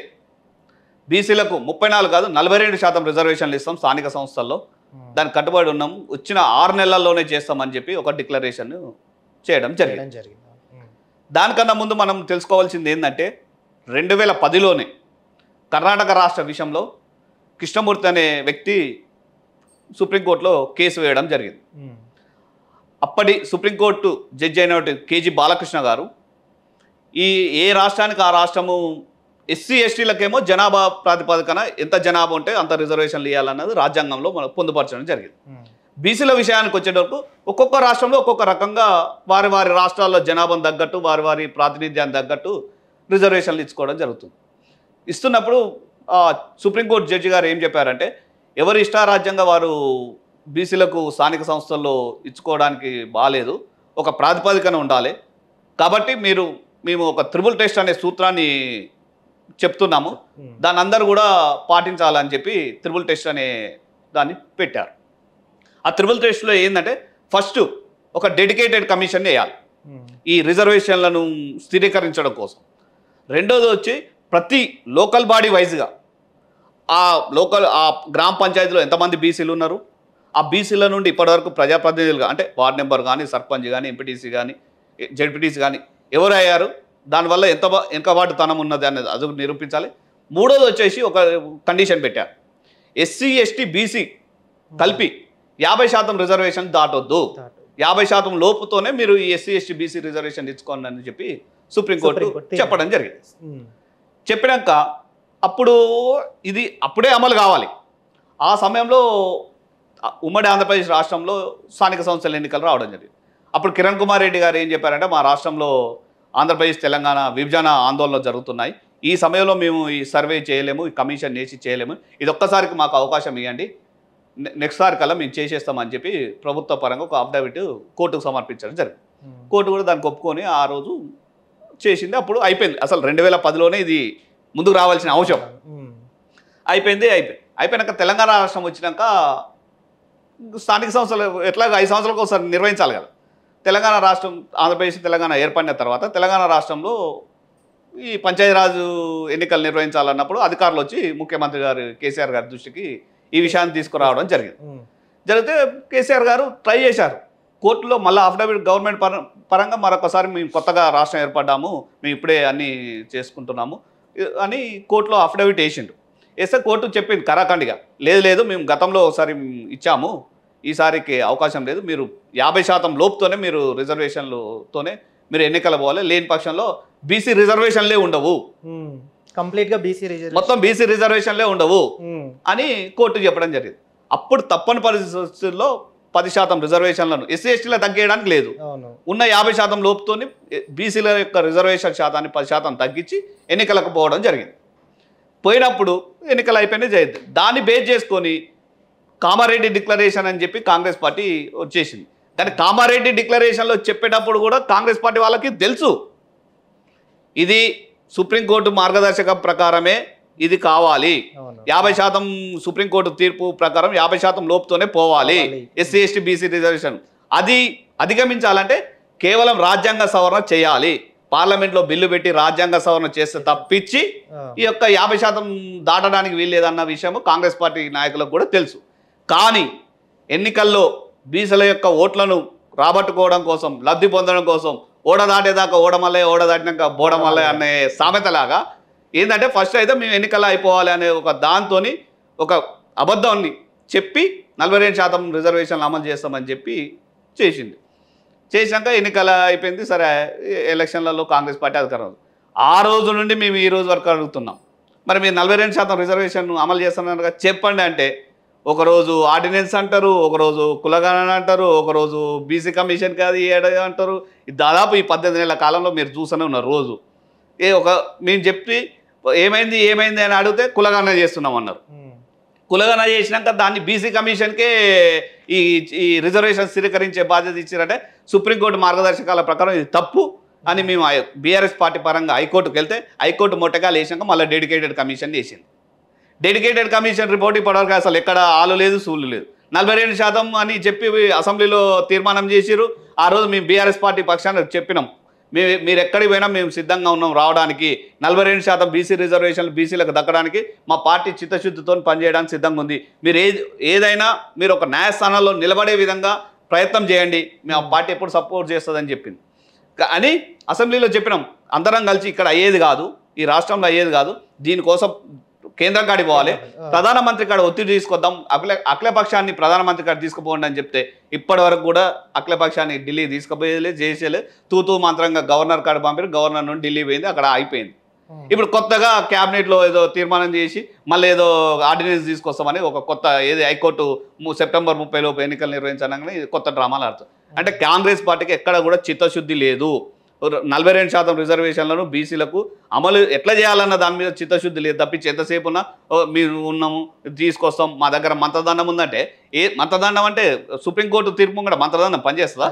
బీసీలకు 34 కాదు 42% రిజర్వేషన్లు ఇస్తాం స్థానిక సంస్థల్లో, దానికి కట్టుబడి ఉన్నాము, వచ్చిన 6 నెలల్లోనే చేస్తామని చెప్పి ఒక డిక్లరేషన్ చేయడం జరిగింది. దానికన్నా ముందు మనం తెలుసుకోవాల్సింది ఏంటంటే 2010లోనే కర్ణాటక రాష్ట్ర విషయంలో కృష్ణమూర్తి అనే వ్యక్తి సుప్రీంకోర్టులో కేసు వేయడం జరిగింది. అప్పటి సుప్రీంకోర్టు జడ్జి అయినటువంటి కేజీ బాలకృష్ణ గారు ఏ రాష్ట్రానికి ఆ రాష్ట్రము ఎస్సీ ఎస్టీలకేమో జనాభా ప్రాతిపదికన ఎంత జనాభా ఉంటే అంత రిజర్వేషన్లు ఇవ్వాలన్నది రాజ్యాంగంలో మనం పొందుపరచడం జరిగింది. బీసీల విషయానికి వచ్చేటప్పుడు ఒక్కొక్క రాష్ట్రంలో ఒక్కొక్క రకంగా వారి వారి రాష్ట్రాల్లో జనాభాను తగ్గట్టు వారి వారి ప్రాతినిధ్యాన్ని తగ్గట్టు రిజర్వేషన్లు ఇచ్చుకోవడం జరుగుతుంది. ఇస్తున్నప్పుడు సుప్రీంకోర్టు జడ్జి గారు ఏం చెప్పారంటే ఎవరి ఇష్టారాజ్యంగా వారు బీసీలకు స్థానిక సంస్థల్లో ఇచ్చుకోవడానికి బాగాలేదు, ఒక ప్రాతిపదికన ఉండాలి. కాబట్టి మేము ఒక త్రిబుల్ టెస్ట్ అనే సూత్రాన్ని చెప్తున్నాము, దాన్ని అందరూ కూడా పాటించాలని చెప్పి త్రిబుల్ టెస్ట్ అనే దాన్ని పెట్టారు. ఆ త్రిబుల్ టెస్ట్లో ఏంటంటే ఫస్ట్ ఒక డెడికేటెడ్ కమిషన్ వేయాలి ఈ రిజర్వేషన్లను స్థిరీకరించడం కోసం. రెండోది వచ్చి ప్రతి లోకల్ బాడీ వైజ్గా ఆ లోకల్ ఆ గ్రామ పంచాయతీలో ఎంతమంది బీసీలు ఉన్నారు, ఆ బీసీల నుండి ఇప్పటివరకు ప్రజాప్రతినిధులుగా అంటే వార్డు మెంబర్ కానీ, సర్పంచ్ కానీ, ఎంపీటీసీ కానీ, జెడ్పీటీసీ కానీ ఎవరు అయ్యారు, దానివల్ల ఎంత వెనుకబాటుతనం ఉన్నది అనేది అది నిరూపించాలి. మూడోది వచ్చేసి ఒక కండిషన్ పెట్టారు, ఎస్సీ ఎస్టీ బీసీ కలిపి 50% రిజర్వేషన్ దాటొద్దు, 50% లోపుతోనే మీరు ఈ ఎస్సీ ఎస్టీ బీసీ రిజర్వేషన్ ఇచ్చుకోండి అని చెప్పి సుప్రీంకోర్టు చెప్పడం జరిగింది. చెప్పినాక అప్పుడు ఇది అప్పుడే అమలు కావాలి. ఆ సమయంలో ఉమ్మడి ఆంధ్రప్రదేశ్ రాష్ట్రంలో స్థానిక సంస్థల ఎన్నికలు రావడం జరిగింది. అప్పుడు కిరణ్ కుమార్ రెడ్డి గారు ఏం చెప్పారంటే, మా రాష్ట్రంలో ఆంధ్రప్రదేశ్ తెలంగాణ విభజన ఆందోళనలు జరుగుతున్నాయి, ఈ సమయంలో మేము ఈ సర్వే చేయలేము, ఈ కమిషన్ చేసి చేయలేము, ఇది ఒక్కసారికి మాకు అవకాశం ఇవ్వండి, నెక్స్ట్ సారి కల్లా మేము చేసేస్తామని చెప్పి ప్రభుత్వ పరంగా ఒక అఫిడవిట్ కోర్టుకు సమర్పించడం జరిగింది. కోర్టు కూడా దానికి ఒప్పుకొని ఆ రోజు చేసింది. అప్పుడు అయిపోయింది. అసలు 2010లోనే ఇది ముందుకు రావాల్సిన అవసరం అయిపోయినాక తెలంగాణ రాష్ట్రం వచ్చినాక స్థానిక సంస్థలు ఎట్లాగో 5 సంవత్సరాలకు ఒకసారి నిర్వహించాలి కదా. తెలంగాణ రాష్ట్రం ఆంధ్రప్రదేశ్ తెలంగాణ ఏర్పడిన తర్వాత తెలంగాణ రాష్ట్రంలో ఈ పంచాయతీరాజు ఎన్నికలు నిర్వహించాలన్నప్పుడు అధికారులు వచ్చి ముఖ్యమంత్రి గారు కేసీఆర్ గారి దృష్టికి ఈ విషయాన్ని తీసుకురావడం జరిగితే కేసీఆర్ గారు ట్రై చేశారు కోర్టులో, మళ్ళీ అఫిడవిట్ గవర్నమెంట్ పరంగా మరొకసారి మేము కొత్తగా రాష్ట్రం ఏర్పడ్డాము, మేము ఇప్పుడే అన్నీ చేసుకుంటున్నాము అని కోర్టులో అఫిడవిట్ వేసిండు. వేస్తే కోర్టు చెప్పింది కరాఖండిగా, లేదు మేము గతంలో ఒకసారి ఇచ్చాము, ఈసారికి అవకాశం లేదు, మీరు 50% లోపుతోనే మీరు రిజర్వేషన్లతోనే మీరు ఎన్నికలు పోవాలి, లేని పక్షంలో బీసీ రిజర్వేషన్లే ఉండవు, కంప్లీట్గా బీసీ మొత్తం బీసీ రిజర్వేషన్లే ఉండవు అని కోర్టు చెప్పడం జరిగింది. అప్పుడు తప్పని పరిస్థితుల్లో 10% రిజర్వేషన్లను ఎస్సీ ఎస్టీలో తగ్గేయడానికి లేదు, ఉన్న 50% లోపుతోని బీసీల యొక్క రిజర్వేషన్ శాతాన్ని 10% తగ్గించి ఎన్నికలకు పోవడం జరిగింది. పోయినప్పుడు ఎన్నికలు అయిపోయినాయి జరిగింది. దాన్ని బేస్ చేసుకొని కామారెడ్డి డిక్లరేషన్ అని చెప్పి కాంగ్రెస్ పార్టీ వచ్చేసింది. కానీ కామారెడ్డి డిక్లరేషన్లో చెప్పేటప్పుడు కూడా కాంగ్రెస్ పార్టీ వాళ్ళకి తెలుసు ఇది సుప్రీంకోర్టు మార్గదర్శకం ప్రకారమే ఇది కావాలి, 50% సుప్రీంకోర్టు తీర్పు ప్రకారం 50% లోపుతోనే పోవాలి ఎస్సీ ఎస్టీ బీసీ రిజర్వేషన్. అది అధిగమించాలంటే కేవలం రాజ్యాంగ సవరణ చేయాలి, పార్లమెంట్లో బిల్లు పెట్టి రాజ్యాంగ సవరణ చేస్తే తప్పించి ఈ యొక్క 50% దాటడానికి వీల్లేదన్న విషయం కాంగ్రెస్ పార్టీ నాయకులకు కూడా తెలుసు. కానీ ఎన్నికల్లో బీసీల యొక్క ఓట్లను రాబట్టుకోవడం కోసం, లబ్ధి పొందడం కోసం ఓడ దాటేదాకా ఓడమల్లే, ఓడ దాటినాక బోడమల్లే అనే సామెతలాగా ఏంటంటే ఫస్ట్ అయితే మేము ఎన్నికల్లో అయిపోవాలి అనే ఒక దాంతో ఒక అబద్ధాన్ని చెప్పి 42% రిజర్వేషన్లు అమలు చేస్తామని చెప్పి చేసినాక ఎన్నికల అయిపోయింది. సరే ఎలక్షన్లలో కాంగ్రెస్ పార్టీ అధికారం, ఆ రోజు నుండి మేము ఈ రోజు వరకు అడుగుతున్నాం, మరి మీరు 42% రిజర్వేషన్ అమలు చేస్తున్నారు చెప్పండి అంటే, ఒకరోజు ఆర్డినెన్స్ అంటారు, ఒకరోజు కులగణన అంటారు, ఒకరోజు బీసీ కమిషన్ కాదు అంటారు. దాదాపు ఈ 18 నెలల కాలంలో మీరు చూస్తూనే ఉన్నారు. రోజు మేము చెప్పి ఏమైంది అని అడిగితే కులగణన చేస్తున్నాం అన్నారు. కులగణన చేసినాక దాన్ని బీసీ కమిషన్కే ఈ రిజర్వేషన్ స్థిరీకరించే బాధ్యత ఇచ్చారంటే సుప్రీంకోర్టు మార్గదర్శకాల ప్రకారం ఇది తప్పు అని మేము బీఆర్ఎస్ పార్టీ పరంగా హైకోర్టుకు వెళ్తే హైకోర్టు మొట్టగా లేచినాక మళ్ళీ డెడికేటెడ్ కమిషన్ వేసింది. డెడికేటెడ్ కమిషన్ రిపోర్ట్ ఇప్పటివరకు అసలు ఎక్కడ ఆలు లేదు సూళ్ళు లేదు. 42% అని చెప్పి అసెంబ్లీలో తీర్మానం చేసిరు. ఆ రోజు మేము బీఆర్ఎస్ పార్టీ పక్షాన చెప్పినాం, మీరు ఎక్కడికి పోయినా మేము సిద్ధంగా ఉన్నాం రావడానికి, 42% బీసీ రిజర్వేషన్లు బీసీలకు దక్కడానికి మా పార్టీ చిత్తశుద్ధితో పనిచేయడానికి సిద్ధంగా ఉంది, మీరు ఏదైనా మీరు ఒక న్యాయస్థానంలో నిలబడే విధంగా ప్రయత్నం చేయండి, మేము ఆ పార్టీ ఎప్పుడు సపోర్ట్ చేస్తుందని చెప్పింది అని అసెంబ్లీలో చెప్పినాం. అందరం కలిసి ఇక్కడ అయ్యేది కాదు, ఈ రాష్ట్రంలో అయ్యేది కాదు, దీనికోసం కేంద్రం కాడికి పోవాలి, ప్రధానమంత్రి కాడ ఒత్తిడి తీసుకొద్దాం, అఖిలపక్షాన్ని ప్రధానమంత్రి కాడ తీసుకుపోండి అని చెప్తే ఇప్పటి వరకు కూడా అఖిలపక్షాన్ని ఢిల్లీ తీసుకుపోయేలే, చేసేలే, తూతూ మంత్రంగా గవర్నర్ కాడ పంపారు, గవర్నర్ నుండి ఢిల్లీ పోయింది, అక్కడ అయిపోయింది. ఇప్పుడు కొత్తగా క్యాబినెట్లో ఏదో తీర్మానం చేసి మళ్ళీ ఏదో ఆర్డినెన్స్ తీసుకొస్తామని ఒక కొత్త హైకోర్టు సెప్టెంబర్ 30 లోపు ఎన్నికలు నిర్వహించాలని కొత్త డ్రామాలు ఆడుతారు. అంటే కాంగ్రెస్ పార్టీకి ఎక్కడ కూడా చిత్తశుద్ధి లేదు. 42% రిజర్వేషన్లను బీసీలకు అమలు ఎట్లా చేయాలన్న దాని మీద చిత్తశుద్ధి లేదు తప్పించి ఎంతసేపు ఉన్నా మీరు ఉన్నాము తీసుకొస్తాం, మా దగ్గర మంత్రదండం ఉందంటే మంత్రదండం అంటే సుప్రీంకోర్టు తీర్పు కూడా మంత్రదండం పనిచేస్తుందా?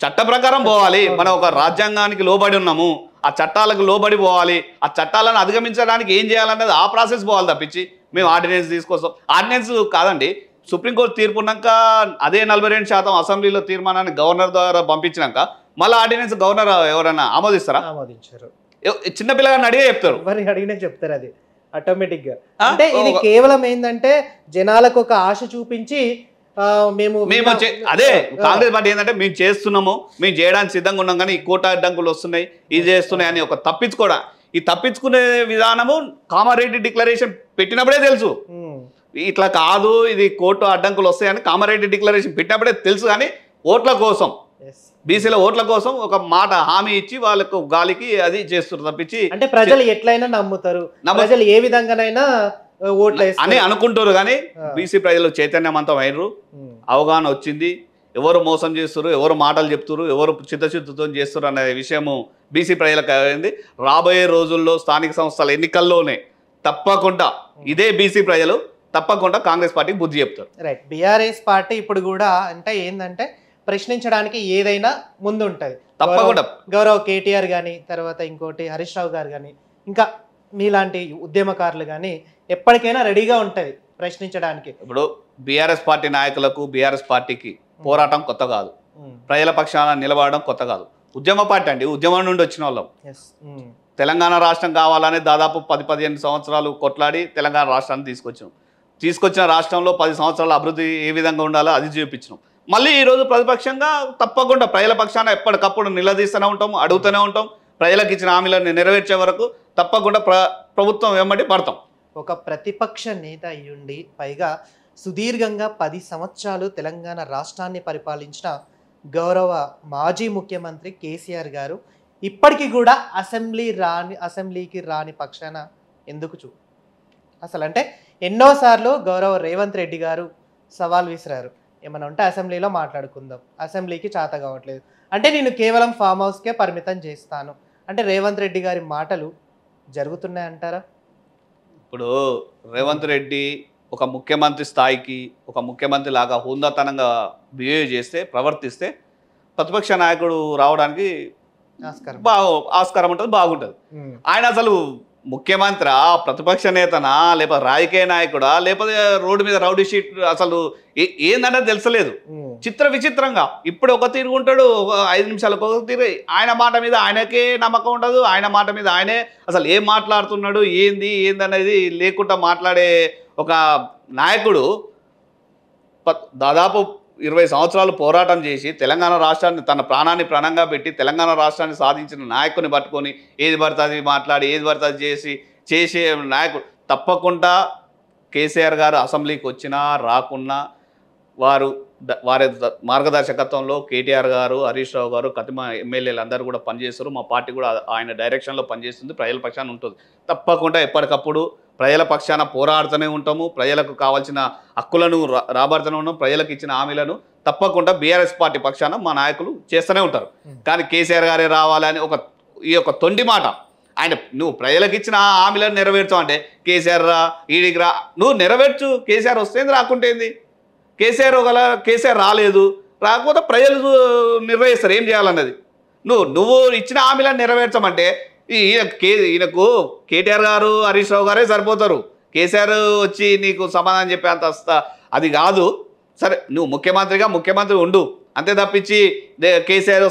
చట్ట ప్రకారం పోవాలి, మనం ఒక రాజ్యాంగానికి లోబడి ఉన్నాము, ఆ చట్టాలకు లోబడి పోవాలి, ఆ చట్టాలను అధిగమించడానికి ఏం చేయాలన్నది ఆ ప్రాసెస్ పోవాలి తప్పించి మేము ఆర్డినెన్స్ తీసుకొస్తాం. ఆర్డినెన్స్ కాదండి, సుప్రీంకోర్టు తీర్పు ఉన్నాక అదే 42% అసెంబ్లీలో తీర్మానాన్ని గవర్నర్ ద్వారా పంపించినాక మళ్ళీ ఆర్డినెన్స్ గవర్నర్ ఎవరైనా ఆమోదిస్తారా? ఆమోదించారు. చిన్నపిల్లగాని అడిగే చెప్తారు, అడిగినా చెప్తారు. అది ఆటోమేటిక్ గా అంటే ఇది కేవలం ఏంటంటే జనాలకు ఒక ఆశ చూపించి మేము అదే కాంగ్రెస్ పార్టీ ఏంటంటే మేము చేస్తున్నాము, మేము చేయడానికి సిద్ధంగా ఉన్నాం, కానీ ఈ కోట అడ్డంకులు వస్తున్నాయి, ఇది చేస్తున్నాయి అని ఒక తప్పించుకోవడం. ఈ తప్పించుకునే విధానము కామారెడ్డి డిక్లరేషన్ పెట్టినప్పుడే తెలుసు. ఇట్లా కాదు, ఇది కోర్టు అడ్డంకులు వస్తాయని కామారెడ్డి డిక్లరేషన్ పెట్టినప్పుడే తెలుసు. కానీ ఓట్ల కోసం, బీసీల ఓట్ల కోసం ఒక మాట హామీ ఇచ్చి వాళ్ళకు గాలికి అది చేస్తారు తప్పించి, అంటే ప్రజలు ఎట్లయినా నమ్ముతారు, ప్రజలు ఏ విధంగానైనా ఓట్లు అని అనుకుంటారు. కానీ బీసీ ప్రజలు చైతన్యవంతం అయినరు, అవగాహన వచ్చింది. ఎవరు మోసం చేస్తారు, ఎవరు మాటలు చెప్తారు, ఎవరు చిత్తశుద్ధితో చేస్తారు అనే విషయము బీసీ ప్రజలకు అయింది. రాబోయే రోజుల్లో స్థానిక సంస్థల ఎన్నికల్లోనే తప్పకుండా ఇదే బీసీ ప్రజలు తప్పకుండా కాంగ్రెస్ పార్టీకి బుద్ధి చెప్తారు. రైట్. బీఆర్ఎస్ పార్టీ ఇప్పుడు కూడా అంటే ఏంటంటే ప్రశ్నించడానికి ఏదైనా ముందు ఉంటుంది. తప్పకుండా గౌరవ్ కేటీఆర్ కానీ, తర్వాత ఇంకోటి హరీష్ రావు గారు కానీ, ఇంకా మీలాంటి ఉద్యమకారులు కానీ ఎప్పటికైనా రెడీగా ఉంటుంది ప్రశ్నించడానికి. ఇప్పుడు బీఆర్ఎస్ పార్టీ నాయకులకు, బీఆర్ఎస్ పార్టీకి పోరాటం కొత్త కాదు, ప్రజల పక్షాన నిలబడడం కొత్త కాదు. ఉద్యమ పార్టీ అండి, ఉద్యమం నుండి వచ్చిన వాళ్ళం. తెలంగాణ రాష్ట్రం కావాలని దాదాపు 10-15 సంవత్సరాలు కొట్లాడి తెలంగాణ రాష్ట్రాన్ని తీసుకొచ్చిన రాష్ట్రంలో 10 సంవత్సరాల అభివృద్ధి ఏ విధంగా ఉండాలో అది చూపించినాం. మళ్ళీ ఈరోజు ప్రతిపక్షంగా తప్పకుండా ప్రజల పక్షాన ఎప్పటికప్పుడు నిలదీస్తూనే ఉంటాం, అడుగుతూనే ఉంటాం. ప్రజలకు ఇచ్చిన హామీలను నెరవేర్చే వరకు తప్పకుండా ప్రభుత్వం వెంబడి పడతాం. ఒక ప్రతిపక్ష నేత అయ్యుండి పైగా సుదీర్ఘంగా 10 సంవత్సరాలు తెలంగాణ రాష్ట్రాన్ని పరిపాలించిన గౌరవ మాజీ ముఖ్యమంత్రి కేసీఆర్ గారు ఇప్పటికీ కూడా అసెంబ్లీకి రాని పక్షాన ఎందుకు అసలు అంటే ఎన్నోసార్లు గౌరవ రేవంత్ రెడ్డి గారు సవాల్ విసిరారు, ఏమైనా ఉంటే అసెంబ్లీలో మాట్లాడుకుందాం, అసెంబ్లీకి చేత కావట్లేదు అంటే నేను కేవలం ఫామ్ హౌస్కే పరిమితం చేస్తాను అంటే రేవంత్ రెడ్డి గారి మాటలు జరుగుతున్నాయంటారా? ఇప్పుడు రేవంత్ రెడ్డి ఒక ముఖ్యమంత్రి స్థాయికి, ఒక ముఖ్యమంత్రి లాగా హుందాతనంగా బిహేవ్ చేస్తే, ప్రవర్తిస్తే ప్రతిపక్ష నాయకుడు రావడానికి ఆస్కారం ఉంటుంది, బాగుంటుంది. ఆయన అసలు ముఖ్యమంత్రి, ప్రతిపక్ష నేతనా, లేకపోతే రాజకీయ నాయకుడా, లేకపోతే రోడ్డు మీద రౌడీ షీట్, అసలు ఏందనేది తెలుసలేదు. విచిత్రంగా ఇప్పుడు ఒక తీరు ఉంటాడు, 5 నిమిషాలకు ఒక తీరు. ఆయన మాట మీద ఆయనకే నమ్మకం ఉండదు, ఆయన మాట మీద ఆయనే అసలు ఏం మాట్లాడుతున్నాడు, ఏందనేది లేకుండా మాట్లాడే ఒక నాయకుడు దాదాపు 20 సంవత్సరాలు పోరాటం చేసి తెలంగాణ రాష్ట్రాన్ని తన ప్రాణాన్ని ప్రాణంగా పెట్టి తెలంగాణ రాష్ట్రాన్ని సాధించిన నాయకుని పట్టుకొని ఏది పడుతుంది మాట్లాడి, ఏది పడుతుంది చేసే నాయకుడు. తప్పకుండా కేసీఆర్ గారు అసెంబ్లీకి వచ్చినా రాకున్నా వారి మార్గదర్శకత్వంలో కేటీఆర్ గారు, హరీష్ రావు గారు, కతిమ ఎమ్మెల్యేలు అందరూ కూడా పనిచేస్తారు. మా పార్టీ కూడా ఆయన డైరెక్షన్లో పనిచేస్తుంది, ప్రజల పక్షాన ఉంటుంది. తప్పకుండా ఎప్పటికప్పుడు ప్రజల పక్షాన పోరాడుతూనే ఉంటాము, ప్రజలకు కావాల్సిన హక్కులను రాబడుతూనే ఉంటాం, ప్రజలకు ఇచ్చిన హామీలను తప్పకుండా బీఆర్ఎస్ పార్టీ పక్షాన మా నాయకులు చేస్తూనే ఉంటారు. కానీ కేసీఆర్ గారే రావాలని ఈ యొక్క తొండి మాట, ఆయన నువ్వు ప్రజలకు ఇచ్చిన హామీలను నెరవేర్చావు అంటే కేసీఆర్ రా, ఈడికి రా, నువ్వు నెరవేర్చు, కేసీఆర్ వస్తేంది రాకుంటేంది. కేసీఆర్ రాలేదు, రాకపోతే ప్రజలు నిర్వహిస్తారు ఏం చేయాలన్నది. నువ్వు ఇచ్చిన హామీలను నెరవేర్చమంటే ఈయనకు కేటీఆర్ గారు, హరీష్ రావు గారే సరిపోతారు. కేసీఆర్ వచ్చి నీకు సమాధానం చెప్పేంత అది కాదు. సరే, నువ్వు ముఖ్యమంత్రి ఉండు అంతే తప్పించి కేసీఆర్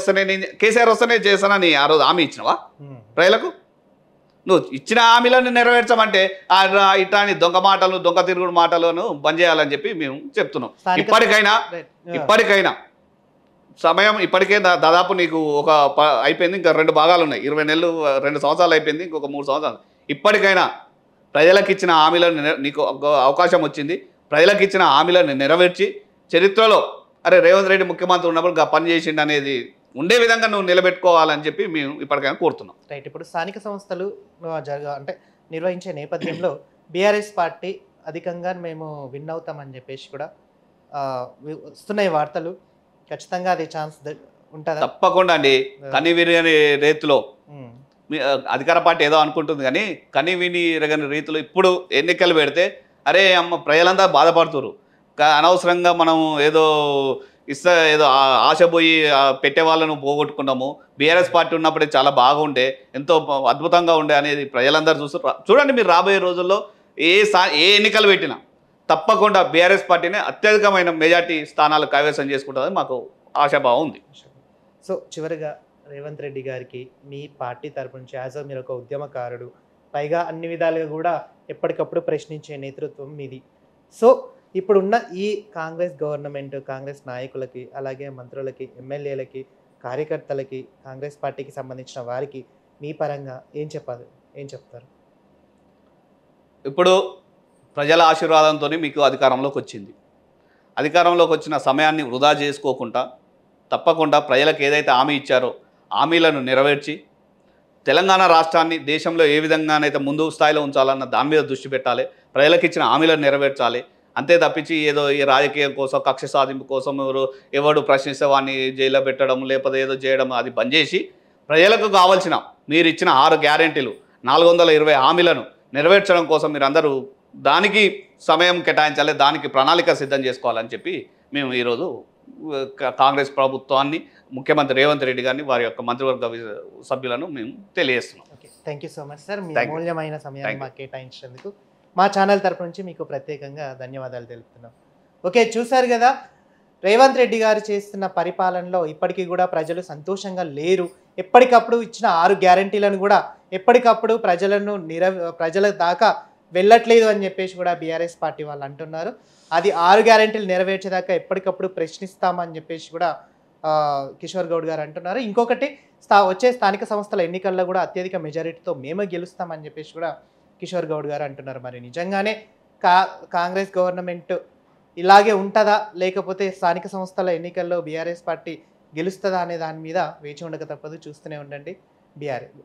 వస్తేనే చేస్తానని ఆ రోజు హామీ ఇచ్చినవా ప్రజలకు? నువ్వు ఇచ్చిన హామీలను నెరవేర్చమంటే ఇట్లాంటి దొంగ తిరుగుడు మాటలను బంద్ చేయాలని చెప్పి మేము చెప్తున్నాం. ఇప్పటికైనా సమయం ఇప్పటికే దాదాపు నీకు అయిపోయింది, ఇంకా 2 భాగాలు ఉన్నాయి. 20 నెలలు, 2 సంవత్సరాలు అయిపోయింది, ఇంకొక 3 సంవత్సరాలు. ఇప్పటికైనా ప్రజలకు ఇచ్చిన హామీలను నీకు అవకాశం వచ్చింది, ప్రజలకు ఇచ్చిన హామీలను నెరవేర్చి చరిత్రలో రేవంత్ రెడ్డి ముఖ్యమంత్రి ఉన్నప్పుడు పని చేసిండు అనేది ఉండే విధంగా నువ్వు నిలబెట్టుకోవాలని చెప్పి మేము ఇప్పటికైనా కోరుతున్నాం. రైట్. ఇప్పుడు స్థానిక సంస్థలు నిర్వహించే నేపథ్యంలో బీఆర్ఎస్ పార్టీ అధికంగా మేము విన్ అవుతామని చెప్పేసి కూడా వస్తున్నాయి వార్తలు. ఖచ్చితంగా అది ఛాన్స్ ఉంటుందా? తప్పకుండా అండి. కనివిని రీతిలో అధికార పార్టీ ఏదో అనుకుంటుంది, కానీ కనివిని రీతిలో ఇప్పుడు ఎన్నికలు పెడితే ప్రజలంతా బాధపడుతున్నారు. అనవసరంగా మనం ఏదో ఆశ పోయి పెట్టే వాళ్ళను పోగొట్టుకున్నాము. బీఆర్ఎస్ పార్టీ ఉన్నప్పుడే చాలా బాగుండే, ఎంతో అద్భుతంగా ఉండే అనేది ప్రజలందరూ చూస్తారు. చూడండి, మీరు రాబోయే రోజుల్లో ఏ ఎన్నికలు పెట్టినా తప్పకుండా బీఆర్ఎస్ పార్టీనే అత్యధికమైన మెజార్టీ స్థానాలు కైవసం చేసుకుంటుందని మాకు ఆశాభావం ఉంది. సో చివరిగా రేవంత్ రెడ్డి గారికి మీ పార్టీ తరపు నుంచి మీరు ఒక ఉద్యమకారుడు, పైగా అన్ని విధాలుగా కూడా ఎప్పటికప్పుడు ప్రశ్నించే నేతృత్వం మీది. సో ఇప్పుడున్న ఈ కాంగ్రెస్ గవర్నమెంట్, కాంగ్రెస్ నాయకులకి, అలాగే మంత్రులకి, ఎమ్మెల్యేలకి, కార్యకర్తలకి, కాంగ్రెస్ పార్టీకి సంబంధించిన వారికి మీ పరంగా ఏం చెప్తారు? ఇప్పుడు ప్రజల ఆశీర్వాదంతో మీకు అధికారంలోకి వచ్చింది. అధికారంలోకి వచ్చిన సమయాన్ని వృధా చేసుకోకుండా తప్పకుండా ప్రజలకు ఏదైతే హామీ ఇచ్చారో హామీలను నెరవేర్చి తెలంగాణ రాష్ట్రాన్ని దేశంలో ఏ విధంగానైతే ముందు స్థాయిలో ఉంచాలన్న దాని మీద దృష్టి పెట్టాలి. ప్రజలకు ఇచ్చిన హామీలను నెరవేర్చాలి. అంతే తప్పించి ఏదో ఈ రాజకీయం కోసం, కక్ష సాధింపు కోసం ఎవడు ప్రశ్నిస్తే వాడిని జైల్లో పెట్టడం, లేకపోతే ఏదో చేయడం అది బంద్ చేసి ప్రజలకు కావాల్సిన మీరు ఇచ్చిన 6 గ్యారెంటీలు, 420 హామీలను నెరవేర్చడం కోసం మీరందరూ దానికి సమయం కేటాయించాలి, దానికి ప్రణాళిక సిద్ధం చేసుకోవాలని చెప్పి మేము ఈరోజు కాంగ్రెస్ ప్రభుత్వాన్ని, ముఖ్యమంత్రి రేవంత్ రెడ్డి గారిని, వారి యొక్క మంత్రివర్గ సభ్యులను మేము తెలియజేస్తున్నాం. Okay, thank you so much sir. Me Thank you. అమూల్యమైన సమయాన్ని Thank you. మాకు కేటాయించినందుకు మా ఛానల్ తరపు నుంచి మీకు ప్రత్యేకంగా ధన్యవాదాలు తెలుపుతున్నాం. ఓకే, చూశారు కదా, రేవంత్ రెడ్డి గారు చేస్తున్న పరిపాలనలో ఇప్పటికీ కూడా ప్రజలు సంతోషంగా లేరు. ఎప్పటికప్పుడు ఇచ్చిన 6 గ్యారంటీలను కూడా ఎప్పటికప్పుడు ప్రజల దాకా వెళ్ళట్లేదు అని చెప్పేసి కూడా బీఆర్ఎస్ పార్టీ వాళ్ళు అంటున్నారు. అది 6 గ్యారంటీలు నెరవేర్చేదాకా ఎప్పటికప్పుడు ప్రశ్నిస్తామని చెప్పేసి కూడా కిషోర్ గౌడ్ గారు అంటున్నారు. ఇంకొకటి, వచ్చే స్థానిక సంస్థల ఎన్నికల్లో కూడా అత్యధిక మెజారిటీతో మేమే గెలుస్తామని చెప్పేసి కూడా కిషోర్ గౌడ్ గారు అంటున్నారు. మరి నిజంగానే కాంగ్రెస్ గవర్నమెంట్ ఇలాగే ఉంటుందా, లేకపోతే స్థానిక సంస్థల ఎన్నికల్లో బీఆర్ఎస్ పార్టీ గెలుస్తుందా అనే దాని మీద వేచి ఉండక తప్పదు. చూస్తూనే ఉండండి బీఆర్ఎస్.